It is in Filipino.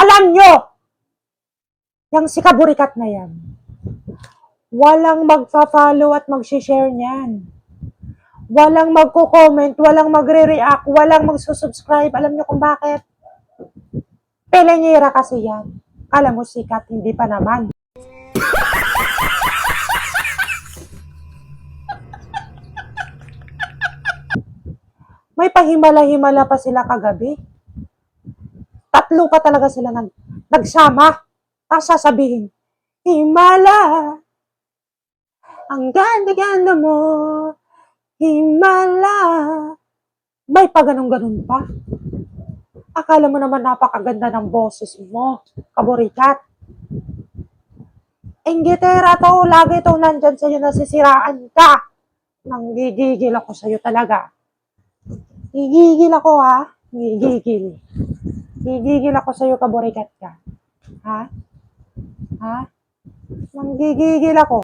Alam nyo, yung si Kaburikat na yan, walang magfa-follow at mag-share niyan. Walang magko-comment, walang magre-react, walang magsusubscribe. Alam nyo kung bakit? Pelenyera kasi yan. Alam mo, sikat, hindi pa naman. May pahimala-himala pa sila kagabi. 3 pa talaga sila nagsama. Tapos sasabihin, Himala, ang ganda-ganda mo, Himala. May pa ganun-ganun pa. Akala mo naman napakaganda ng boses mo, Kaburikat. Inggitera to, lagi to nandyan sa'yo, nasisiraan ka. Nanggigigil ako sa'yo talaga. Gigigil ako ha, gigigil. Gigigil ako sa'yo, Kaburikat ka. Ha? Ha? Nanggigigil ako.